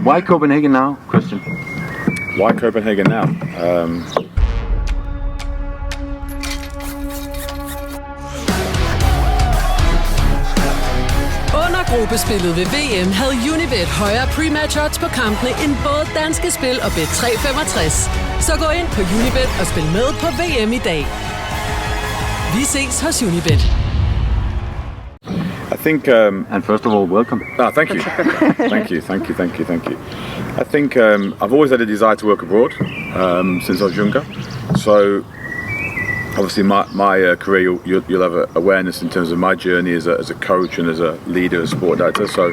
Why Copenhagen now, Kristjaan? Why Copenhagen now? Under gruppespillet ved VM havde Unibet højere pre-match odds på kampene end både Danske Spil og Bet365. Så gå ind på Unibet og spil med på VM i dag. Vi ses hos Unibet. I think, and first of all, welcome. Thank you. Thank you. I think I've always had a desire to work abroad since I was younger. So obviously my career, you'll have awareness in terms of my journey as a coach and as a leader, as a sport director. So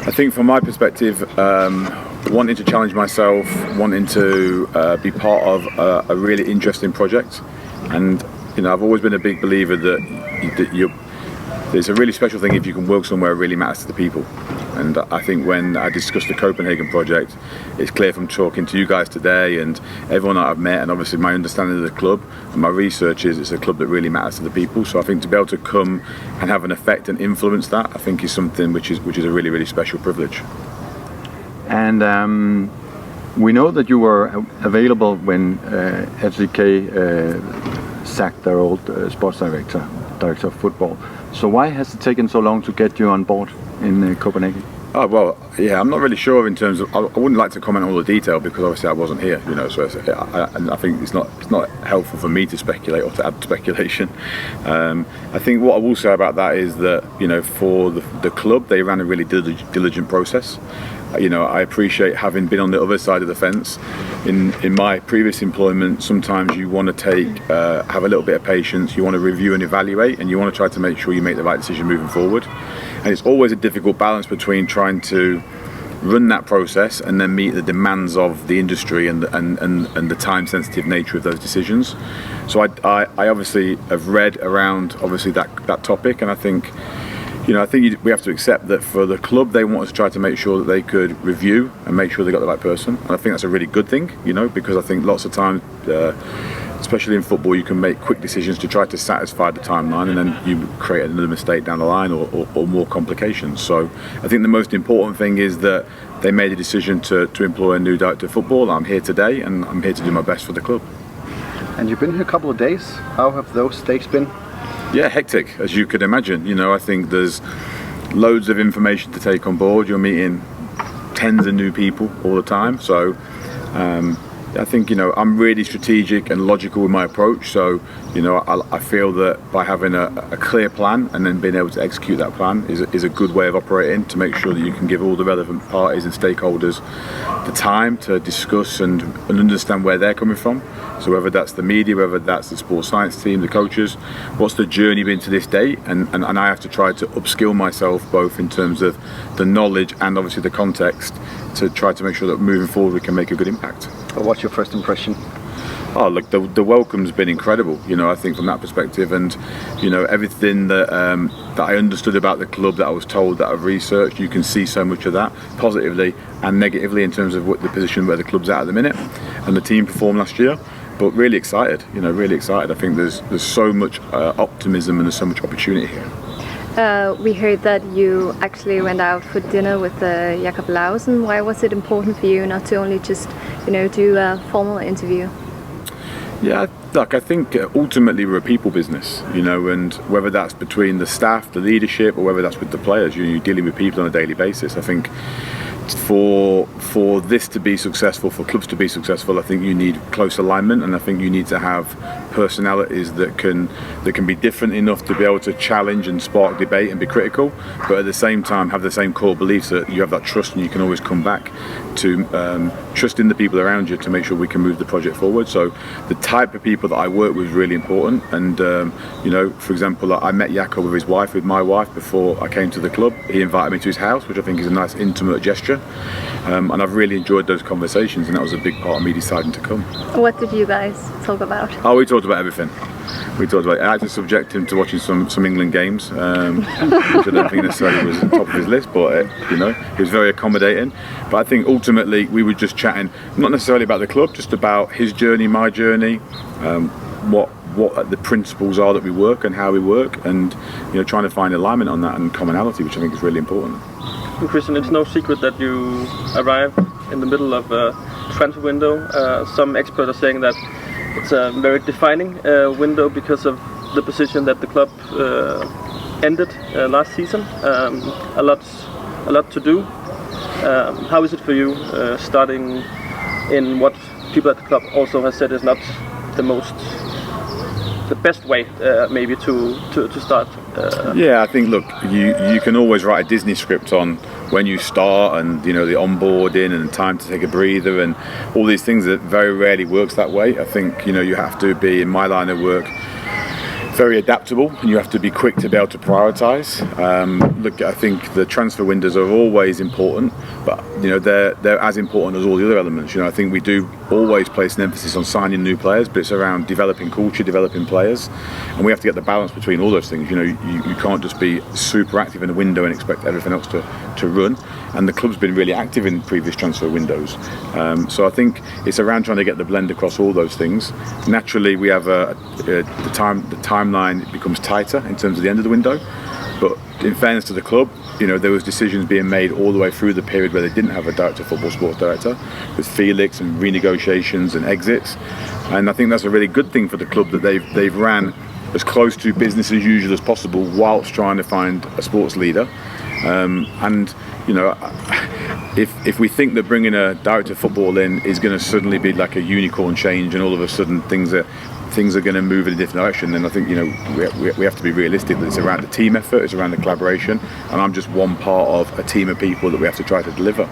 I think from my perspective, wanting to challenge myself, wanting to be part of a really interesting project. And I've always been a big believer that it's a really special thing if you can work somewhere that really matters to the people. And I think when I discussed the Copenhagen project, it's clear from talking to you guys today and everyone that I've met, and obviously my understanding of the club and my research is it's a club that really matters to the people. So I think to be able to come and have an effect and influence that, I think is something which is a really, really special privilege. And we know that you were available when FCK sacked their old sports director of football. So why has it taken so long to get you on board in Copenhagen? Oh well, yeah, I'm not really sure in terms of. I wouldn't like to comment on all the detail because obviously I wasn't here, So I think it's not helpful for me to speculate or to add speculation. I think what I will say about that is that for the club, they ran a really diligent process. I appreciate having been on the other side of the fence. In my previous employment, sometimes you want to have a little bit of patience, you want to review and evaluate, and you want to try to make sure you make the right decision moving forward. And it's always a difficult balance between trying to run that process and then meet the demands of the industry and the time-sensitive nature of those decisions. So I obviously have read around obviously that topic, and I think we have to accept that for the club, they want us to try to make sure that they could review and make sure they got the right person. And I think that's a really good thing, because I think lots of times, especially in football, you can make quick decisions to try to satisfy the timeline, and then you create another mistake down the line or more complications. So I think the most important thing is that they made a decision to employ a new director of football. I'm here today, and I'm here to do my best for the club. And you've been here a couple of days. How have those days been? Yeah, hectic, as you could imagine. I think there's loads of information to take on board. You're meeting tens of new people all the time. So I think, I'm really strategic and logical with my approach. So, I feel that by having a clear plan and then being able to execute that plan is a good way of operating to make sure that you can give all the relevant parties and stakeholders the time to discuss and understand where they're coming from. So whether that's the media, whether that's the sports science team, the coaches, what's the journey been to this date? And I have to try to upskill myself both in terms of the knowledge and obviously the context to try to make sure that moving forward we can make a good impact. What's your first impression? Oh, look, the welcome's been incredible, I think from that perspective, and everything that I understood about the club, that I was told, that I've researched, you can see so much of that positively and negatively in terms of what the position where the club's at the minute, and the team performed last year. But really excited, really excited. I think there's so much optimism and there's so much opportunity here. We heard that you actually went out for dinner with Jakob Lausen. Why was it important for you not to only just, do a formal interview? Yeah, look, I think ultimately we're a people business, and whether that's between the staff, the leadership, or whether that's with the players, you're dealing with people on a daily basis. I think for this to be successful, for clubs to be successful, I think you need close alignment, and I think you need to have personalities that can be different enough to be able to challenge and spark debate and be critical, but at the same time have the same core beliefs that you have that trust and you can always come back to trust in the people around you to make sure we can move the project forward. So the type of people that I work with is really important, and for example, I met Jakob with my wife before I came to the club. He invited me to his house, which I think is a nice intimate gesture, and I've really enjoyed those conversations, and that was a big part of me deciding to come. What did you guys talk about? Oh, we talked about everything. I had to subject him to watching some England games, which I don't think necessarily was on top of his list, but he was very accommodating. But I think ultimately we were just chatting, not necessarily about the club, just about his journey, my journey, what the principles are that we work and how we work, and trying to find alignment on that and commonality, which I think is really important. And Kristjaan, it's no secret that you arrived in the middle of a transfer window. Some experts are saying that it's a very defining window because of the position that the club ended last season. A lot to do. How is it for you starting in what people at the club also have said is not the best way maybe to start? Yeah, I think look, you can always write a Disney script on when you start and the onboarding and time to take a breather and all these things that very rarely works that way. I think you have to be, in my line of work, very adaptable, and you have to be quick to be able to prioritise. Look, I think the transfer windows are always important, but they're as important as all the other elements. I think we do always place an emphasis on signing new players, but it's around developing culture, developing players, and we have to get the balance between all those things. You can't just be super active in a window and expect everything else to run. And the club's been really active in previous transfer windows, so I think it's around trying to get the blend across all those things. Naturally, we have the timeline becomes tighter in terms of the end of the window, but in fairness to the club, there was decisions being made all the way through the period where they didn't have a director of football, sports director, with Felix and renegotiations and exits, and I think that's a really good thing for the club that they've ran as close to business as usual as possible whilst trying to find a sports leader. And if we think that bringing a director of football in is going to suddenly be like a unicorn change and all of a sudden things are going to move in a different direction, then I think we have to be realistic that it's around the team effort, it's around the collaboration, and I'm just one part of a team of people that we have to try to deliver.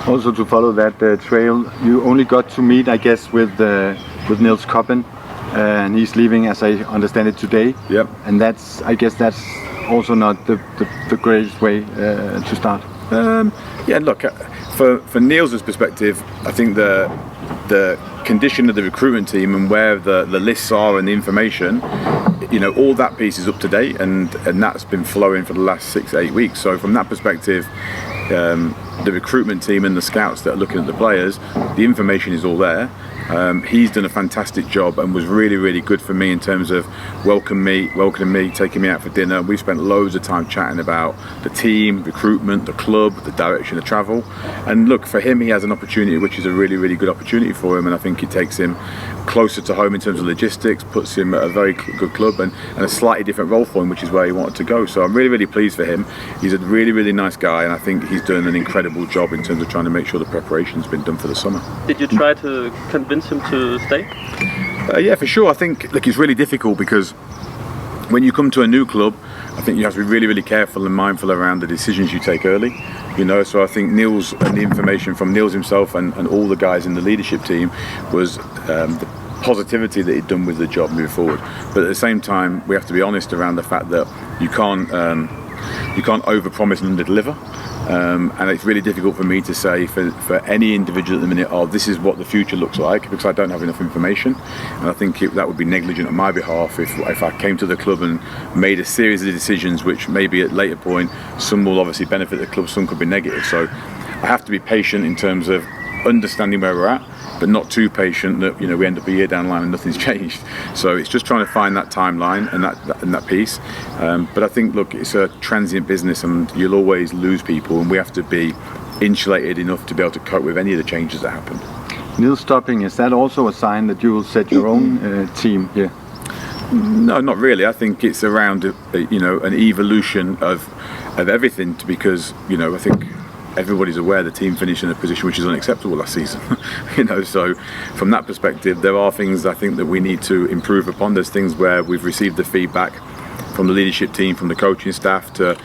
Also, to follow that trail, you only got to meet, I guess, with Niels Koppen, and he's leaving, as I understand it, today. Yep. And I guess that's also not the greatest way to start. Yeah, look, for Niels' perspective, I think the condition of the recruitment team and where the lists are and the information, all that piece is up to date, and that's been flowing for the last 6-8 weeks. So from that perspective, the recruitment team and the scouts that are looking at the players, the information is all there. He's done a fantastic job and was really, really good for me in terms of welcoming me, taking me out for dinner. We spent loads of time chatting about the team, recruitment, the club, the direction of travel. And look, for him, he has an opportunity which is a really, really good opportunity for him, and I think it takes him closer to home in terms of logistics, puts him at a very good club and a slightly different role for him, which is where he wanted to go. So I'm really, really pleased for him. He's a really, really nice guy, and I think he's done an incredible job in terms of trying to make sure the preparation's been done for the summer. Did you try to convince him to stay? Yeah, for sure. I think, look, it's really difficult because when you come to a new club, I think you have to be really, really careful and mindful around the decisions you take early. So I think Niels, and the information from Niels himself and all the guys in the leadership team was the positivity that he'd done with the job moving forward. But at the same time, we have to be honest around the fact that you can't overpromise and underdeliver. And it's really difficult for me to say for any individual at the minute, this is what the future looks like, because I don't have enough information. And I think that would be negligent on my behalf if I came to the club and made a series of decisions which maybe at a later point, some will obviously benefit the club, some could be negative. So I have to be patient in terms of understanding where we're at, but not too patient that we end up a year down the line and nothing's changed. So it's just trying to find that timeline and that piece. But I think, look, it's a transient business, and you'll always lose people, and we have to be insulated enough to be able to cope with any of the changes that happen. Niels stopping, is that also a sign that you will set your own team here? No, not really. I think it's around an evolution of everything, because I think everybody's aware the team finished in a position which is unacceptable last season. So from that perspective, there are things I think that we need to improve upon. There's things where we've received the feedback from the leadership team, from the coaching staff, to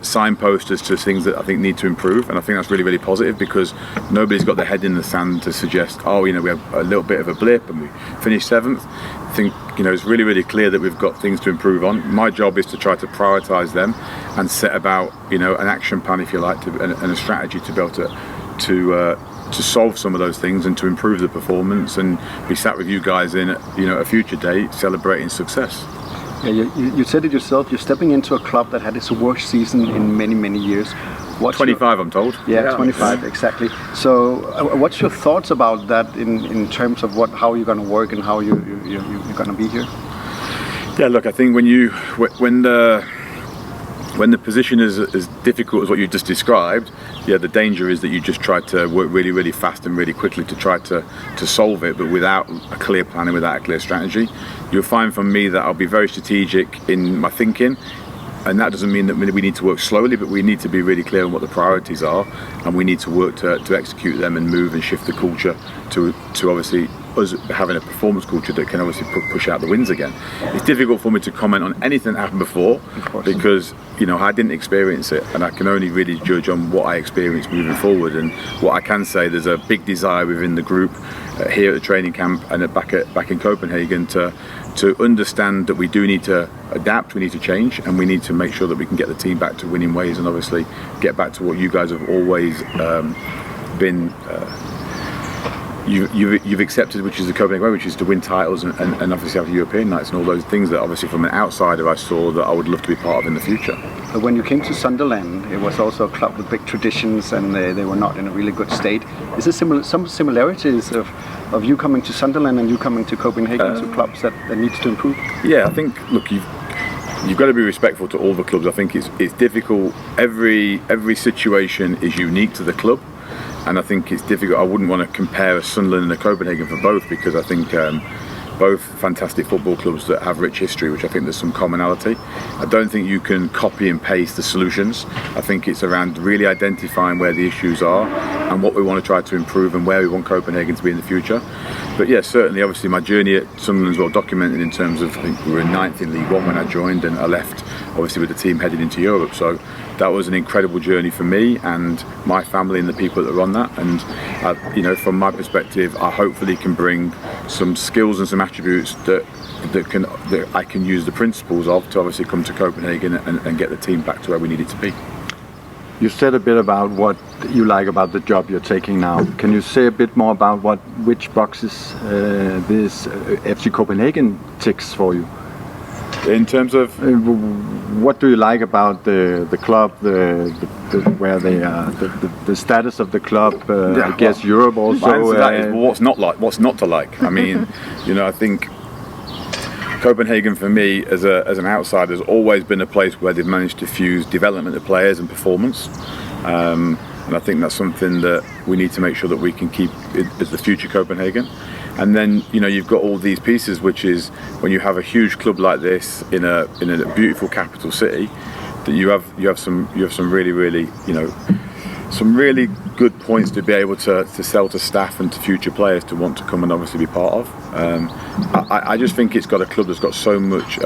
signpost us to things that I think need to improve, and I think that's really, really positive, because nobody's got their head in the sand to suggest, we have a little bit of a blip and we finished 7th. I think it's really, really clear that we've got things to improve on. My job is to try to prioritise them and set about an action plan, if you like, and a strategy to be able to solve some of those things and to improve the performance, and be sat with you guys in a future day celebrating success. Yeah, you said it yourself. You're stepping into a club that had its worst season in many, many years. 25, I'm told. Yeah, 25, exactly. So, what's your thoughts about that in terms of how you're going to work and how you're going to be here? Yeah, look, I think when the position is as difficult as what you just described, yeah, the danger is that you just try to work really, really fast and really quickly to try to solve it, but without a clear plan and without a clear strategy. You'll find from me that I'll be very strategic in my thinking, and that doesn't mean that we need to work slowly, but we need to be really clear on what the priorities are, and we need to work to execute them and move and shift the culture to obviously us having a performance culture that can obviously push out the wins again. It's difficult for me to comment on anything that happened before because I didn't experience it, and I can only really judge on what I experienced moving forward. And what I can say, there's a big desire within the group here at the training camp and back in Copenhagen to understand that we do need to adapt, we need to change, and we need to make sure that we can get the team back to winning ways and obviously get back to what you guys have always been you've accepted, which is the Copenhagen way, which is to win titles and obviously have European nights and all those things that obviously from an outsider I saw that I would love to be part of in the future. But when you came to Sunderland, it was also a club with big traditions, and they were not in a really good state. Is there some similarities of you coming to Sunderland and you coming to Copenhagen, two clubs that needs to improve? Yeah, I think, look, you've got to be respectful to all the clubs. I think it's difficult. Every situation is unique to the club. And I think it's difficult. I wouldn't want to compare a Sunderland and a Copenhagen for both, because I think both fantastic football clubs that have rich history, which I think there's some commonality. I don't think you can copy and paste the solutions. I think it's around really identifying where the issues are and what we want to try to improve and where we want Copenhagen to be in the future. But yeah, certainly, obviously my journey at Sunderland's well documented in terms of, I think we were in 9th in League One when I joined, and I left obviously with the team heading into Europe. So that was an incredible journey for me and my family and the people that are on that. And from my perspective, I hopefully can bring some skills and some attributes that I can use the principles of to obviously come to Copenhagen and get the team back to where we need it to be. You said a bit about what you like about the job you're taking now. Can you say a bit more about which boxes this FC Copenhagen ticks for you? In terms of what do you like about the club, where they are, the status of the club? I guess Europe also. My answer to that is what's not to like. I mean, I think Copenhagen for me as an outsider has always been a place where they've managed to fuse development of players and performance. And I think that's something that we need to make sure that we can keep as the future Copenhagen. And then you've got all these pieces, which is when you have a huge club like this in a beautiful capital city, that you have some really some really good points to be able to sell to staff and to future players to want to come and obviously be part of. I just think it's got a club that's got so much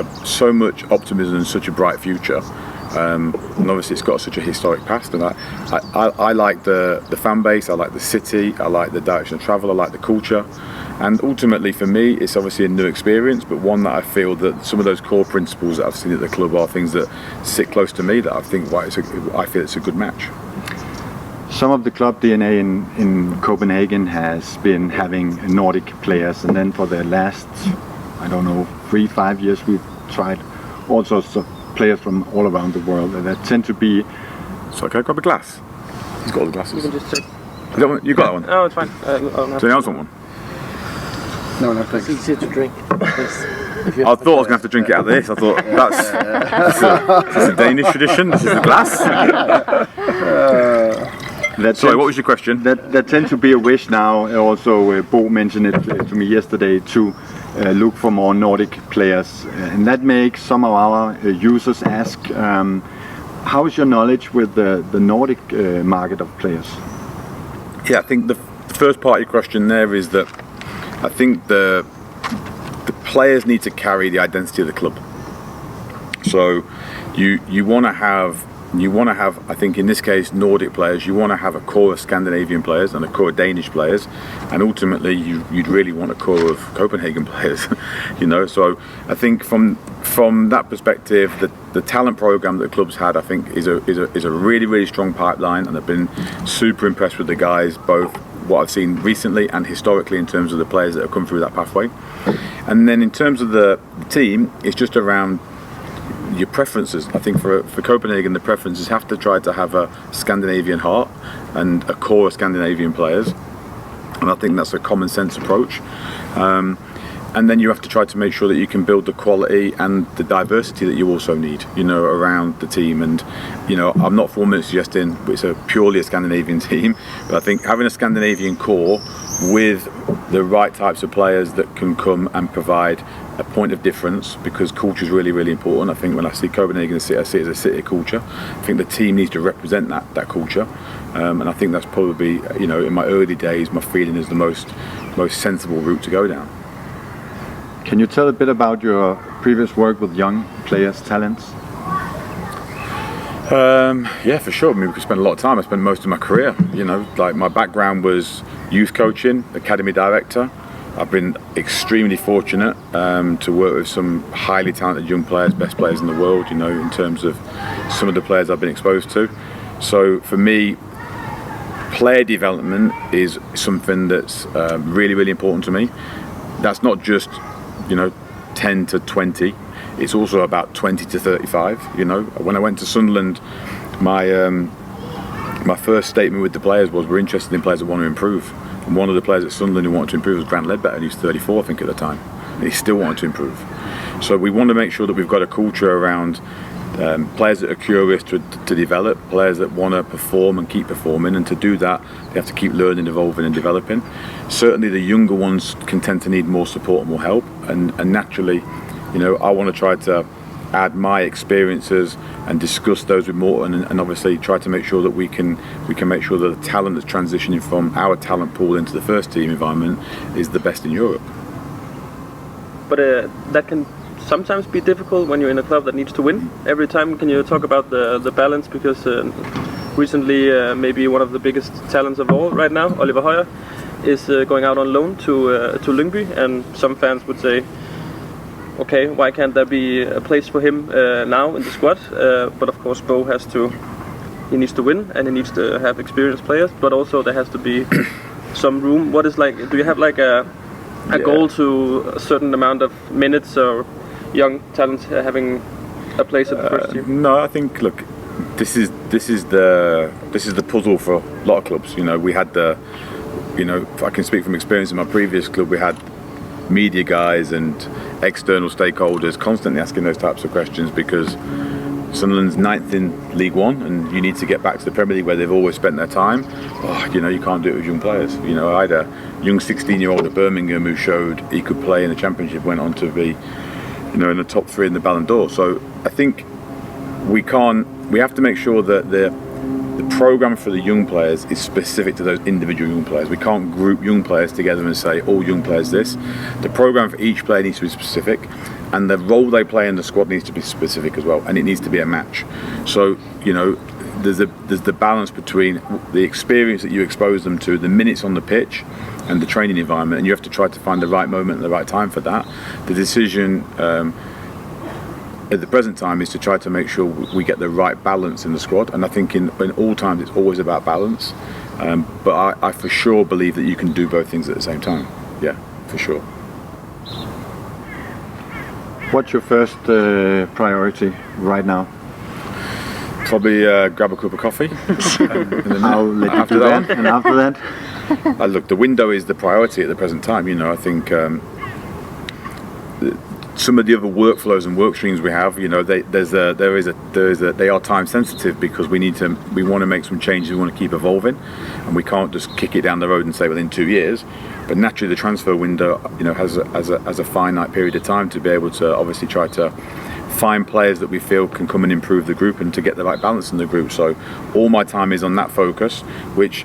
optimism and such a bright future. And obviously it's got such a historic past, and I like the fan base, I like the city, I like the direction of travel, I like the culture, and ultimately for me it's obviously a new experience, but one that I feel that some of those core principles that I've seen at the club are things that sit close to me, that I think I feel it's a good match. Some of the club DNA in Copenhagen has been having Nordic players, and then for the last 3-5 years we've tried all sorts of players from all around the world that tend to be. So can I grab a glass? He's got all the glasses. You can just take. You got that one? Oh, it's fine. Do anyone else want one? No, thanks. It's easier to drink. I thought I was going to have to drink it out of this. I thought that's a Danish tradition. This is the glass. Sorry, what was your question? That tends to be a wish now. Also, Bo mentioned it to me yesterday to look for more Nordic players, and that makes some of our users ask, how is your knowledge with the Nordic market of players? Yeah, I think the first part of your question there is that I think the players need to carry the identity of the club. So you want to have, I think in this case, Nordic players. You want to have a core of Scandinavian players and a core of Danish players, and ultimately you'd really want a core of Copenhagen players. So I think from that perspective, the talent program that the club's had, I think, is a really, really strong pipeline, and I've been super impressed with the guys, both what I've seen recently and historically in terms of the players that have come through that pathway. And then in terms of the team, it's just around your preferences. I think for Copenhagen, the preferences have to try to have a Scandinavian heart and a core of Scandinavian players, and I think that's a common sense approach. and then you have to try to make sure that you can build the quality and the diversity that you also need, you know, around the team. And, you know, I'm not 4 minutes suggesting it's purely a Scandinavian team, but I think having a Scandinavian core with the right types of players that can come and provide a point of difference, because culture is really, really important. I think when I see Copenhagen, I see it as a city culture. I think the team needs to represent that culture, and I think that's probably, you know, in my early days, my feeling is the most sensible route to go down. Can you tell a bit about your previous work with young players' talents? Yeah, for sure. I mean, we could spend a lot of time. I spent most of my career, you know, like my background was youth coaching, academy director. I've been extremely fortunate to work with some highly talented young players, best players in the world, you know, in terms of some of the players I've been exposed to. So for me, player development is something that's really, really important to me. That's not just, you know, 10 to 20. It's also about 20 to 35, you know. When I went to Sunderland, my first statement with the players was, we're interested in players that want to improve. And one of the players at Sunderland who wanted to improve was Grant Ledbetter, and he was 34, I think, at the time. And he still wanted to improve. So we want to make sure that we've got a culture around players that are curious to develop, players that want to perform and keep performing, and to do that they have to keep learning, evolving and developing. Certainly the younger ones can tend to need more support and more help, and naturally, you know, I want to try to add my experiences and discuss those with Morten, and obviously try to make sure that we can make sure that the talent that's transitioning from our talent pool into the first team environment is the best in Europe. But that can sometimes be difficult when you're in a club that needs to win every time. Can you talk about the balance? Because recently maybe one of the biggest talents of all right now, Oliver Højer, is going out on loan to Lyngby, and some fans would say, okay, why can't there be a place for him now in the squad? But of course, Bo he needs to win, and he needs to have experienced players, but also there has to be some room. What is like, do you have like a goal to a certain amount of minutes or young talents having a place at the first team? No, I think, look, this is the puzzle for a lot of clubs. You know, we had you know, I can speak from experience in my previous club, we had media guys and external stakeholders constantly asking those types of questions, because Sunderland's 9th in League One, and you need to get back to the Premier League where they've always spent their time. Oh, you know, you can't do it with young players. You know, I had a young 16-year-old at Birmingham who showed he could play in the Championship, went on to be, you know, in the top 3 in the Ballon d'Or. So I think we have to make sure that the programme for the young players is specific to those individual young players. We can't group young players together and say all young players this. The programme for each player needs to be specific, and the role they play in the squad needs to be specific as well, and it needs to be a match. So, you know, there's the balance between the experience that you expose them to, the minutes on the pitch and the training environment, and you have to try to find the right moment and the right time for that. The decision at the present time is to try to make sure we get the right balance in the squad, and I think in all times it's always about balance, but I for sure believe that you can do both things at the same time. Yeah, for sure. What's your first priority right now? Probably grab a cup of coffee. I'll let you do that. And after that? Look, the window is the priority at the present time. You know, I think some of the other workflows and work streams we have, you know, they are time sensitive, because we want to make some changes. We want to keep evolving, and we can't just kick it down the road and say within 2 years. But naturally, the transfer window, you know, has a finite period of time to be able to obviously try to find players that we feel can come and improve the group and to get the right balance in the group. So all my time is on that focus, which,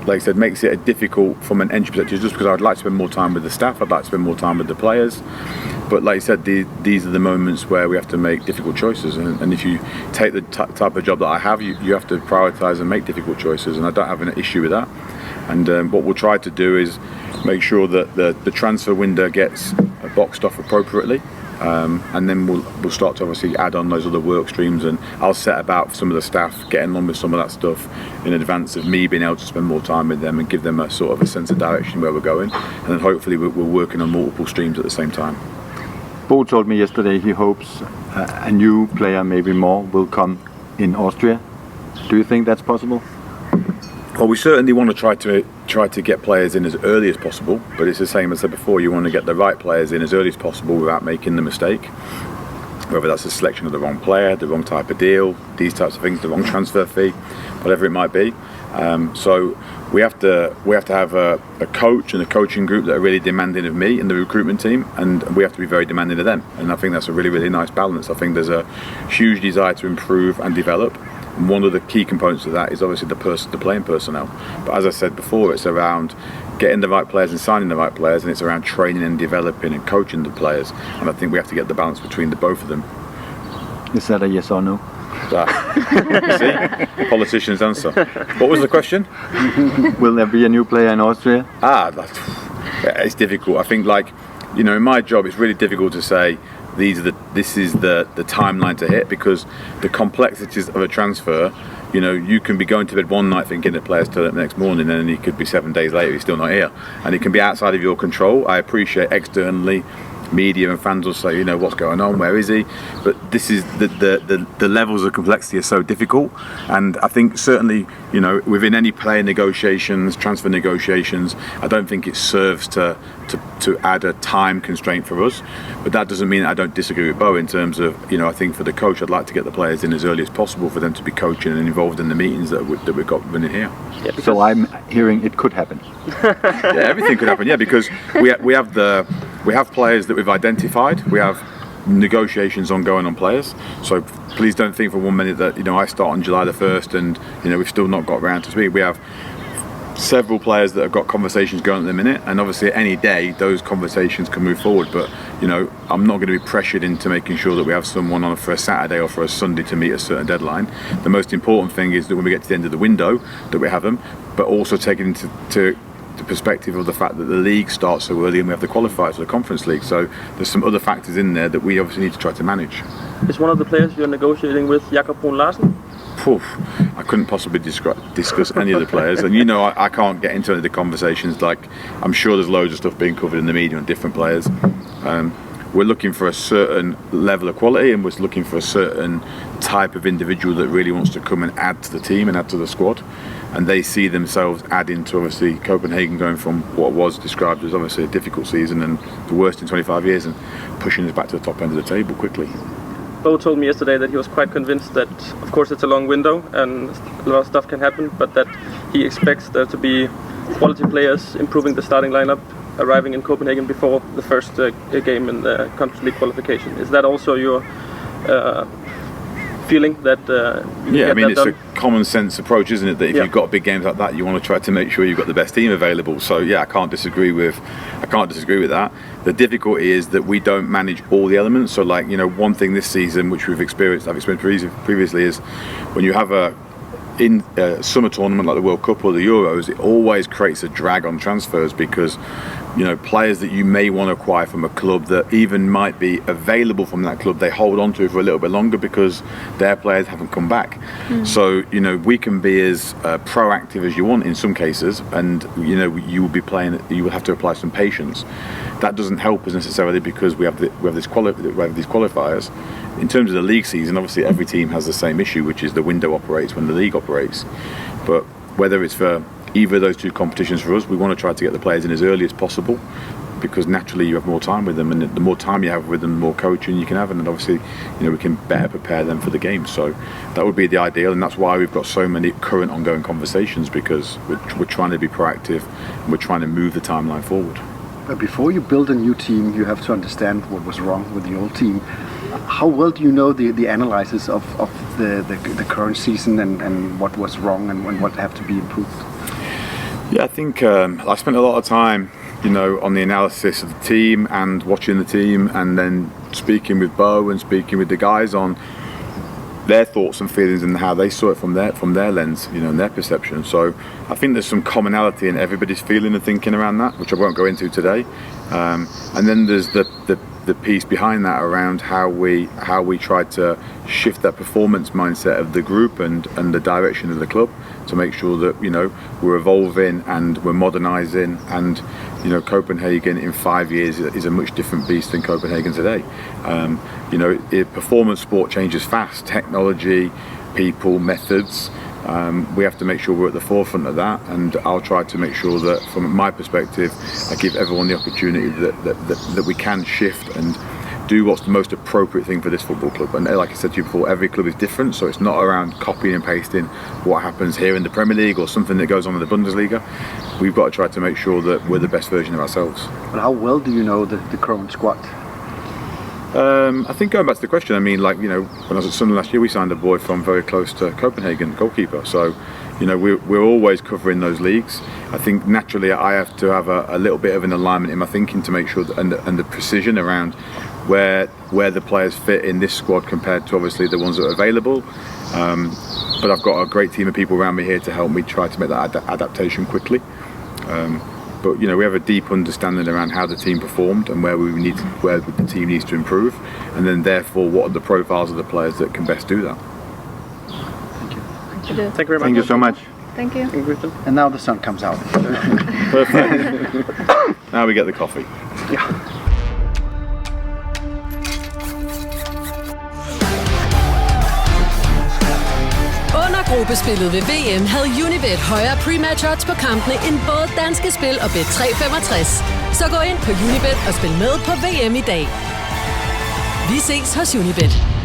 like I said, makes it difficult from an entry perspective, just because I'd like to spend more time with the staff, I'd like to spend more time with the players. But like I said, these are the moments where we have to make difficult choices, and if you take the type of job that I have, you have to prioritise and make difficult choices, and I don't have an issue with that. And what we'll try to do is make sure that the transfer window gets boxed off appropriately, and then we'll start to obviously add on those other work streams, and I'll set about some of the staff getting on with some of that stuff in advance of me being able to spend more time with them and give them a sort of a sense of direction where we're going, and then hopefully we're working on multiple streams at the same time. Bo told me yesterday he hopes a new player, maybe more, will come in Austria. Do you think that's possible? Well, we certainly want to try to get players in as early as possible, but it's the same as I said before. You want to get the right players in as early as possible without making the mistake. Whether that's a selection of the wrong player, the wrong type of deal, these types of things, the wrong transfer fee, whatever it might be. So we have to have a coach and a coaching group that are really demanding of me and the recruitment team, and we have to be very demanding of them. And I think that's a really, really nice balance. I think there's a huge desire to improve and develop. And one of the key components of that is obviously the playing personnel. But as I said before, it's around getting the right players and signing the right players, and it's around training and developing and coaching the players. And I think we have to get the balance between the both of them. Is that a yes or no? You see, politician's answer. What was the question? Will there be a new player in Austria? It's difficult. I think, like, you know, in my job, it's really difficult to say this is the timeline to hit, because the complexities of a transfer, you know, you can be going to bed one night thinking the player's turn up the next morning, and then he could be 7 days later, he's still not here. And it can be outside of your control. I appreciate externally, media and fans will say, you know, what's going on, where is he? But this is the levels of complexity are so difficult, and I think certainly, you know, within any player negotiations, transfer negotiations, I don't think it serves to add a time constraint for us. But that doesn't mean I don't disagree with Bo in terms of, you know, I think for the coach, I'd like to get the players in as early as possible for them to be coaching and involved in the meetings that we've got running here. Yeah, so I'm hearing it could happen. Yeah, everything could happen. Yeah, because we have players that we've identified. We have negotiations ongoing on players. So please don't think for 1 minute that, you know, I start on July the 1st and, you know, we've still not got around to speak. We have several players that have got conversations going at the minute, and obviously any day those conversations can move forward. But, you know, I'm not going to be pressured into making sure that we have someone on for a Saturday or for a Sunday to meet a certain deadline. The most important thing is that when we get to the end of the window that we have them, but also taking into the perspective of the fact that the league starts so early and we have the qualifiers for the Conference League. So there's some other factors in there that we obviously need to try to manage. Is one of the players you're negotiating with Jakob Larsen? I couldn't possibly discuss any of the players, and you know, I can't get into any of the conversations. Like, I'm sure there's loads of stuff being covered in the media on different players. We're looking for a certain level of quality, and we're looking for a certain type of individual that really wants to come and add to the team and add to the squad. And they see themselves adding to, obviously, Copenhagen going from what was described as obviously a difficult season and the worst in 25 years and pushing us back to the top end of the table quickly. Bo told me yesterday that he was quite convinced that, of course, it's a long window and a lot of stuff can happen, but that he expects there to be quality players improving the starting lineup, arriving in Copenhagen before the first game in the Conference League qualification. Is that also your feeling that I mean, it's a common sense approach, isn't it, that if you've got big games like that, you want to try to make sure you've got the best team available. So yeah, I can't disagree with that. The difficulty is that we don't manage all the elements. So, like, you know, one thing this season which I've experienced previously is when you have a summer tournament like the World Cup or the Euros, it always creates a drag on transfers, because, you know, players that you may want to acquire from a club that even might be available from that club, they hold on to for a little bit longer because their players haven't come back. So, you know, we can be as proactive as you want in some cases, and, you know, you will have to apply some patience. That doesn't help us necessarily, because we have these qualifiers. In terms of the league season, obviously every team has the same issue, which is the window operates when the league operates. But whether it's for either of those two competitions, for us, we want to try to get the players in as early as possible, because naturally you have more time with them, and the more time you have with them, the more coaching you can have, and then obviously, you know, we can better prepare them for the game. So that would be the ideal, and that's why we've got so many current ongoing conversations, because we're trying to be proactive and we're trying to move the timeline forward. But before you build a new team, you have to understand what was wrong with the old team. How well do you know the analysis of the current season and what was wrong and what have to be improved? Yeah, I think I spent a lot of time, you know, on the analysis of the team and watching the team, and then speaking with Bo and speaking with the guys on their thoughts and feelings and how they saw it from their lens, you know, and their perception. So I think there's some commonality in everybody's feeling and thinking around that, which I won't go into today. And then there's the piece behind that around how we try to shift that performance mindset of the group and the direction of the club to make sure that, you know, we're evolving and we're modernising, and, you know, Copenhagen in 5 years is a much different beast than Copenhagen today. You know, performance sport changes fast, technology, people, methods. We have to make sure we're at the forefront of that, and I'll try to make sure that, from my perspective, I give everyone the opportunity that we can shift and do what's the most appropriate thing for this football club. And like I said to you before, every club is different, so it's not around copying and pasting what happens here in the Premier League or something that goes on in the Bundesliga. We've got to try to make sure that we're the best version of ourselves. But how well do you know the current squad? I think going back to the question, I mean, like, you know, when I was at Sunday last year, we signed a boy from very close to Copenhagen, goalkeeper. So, you know, we're always covering those leagues. I think naturally I have to have a little bit of an alignment in my thinking to make sure that, and the precision around where the players fit in this squad compared to obviously the ones that are available. But I've got a great team of people around me here to help me try to make that adaptation quickly. But you know, we have a deep understanding around how the team performed and where the team needs to improve, and then therefore what are the profiles of the players that can best do that. Thank you. Thank you very much. Thank you so much. Thank you. And now the sun comes out. Perfect. Now we get the coffee. Yeah. Under gruppespillet ved VM havde Unibet højere pre-match odds på kampene end både Danske Spil og Bet365. Så gå ind på Unibet og spil med på VM i dag. Vi ses hos Unibet.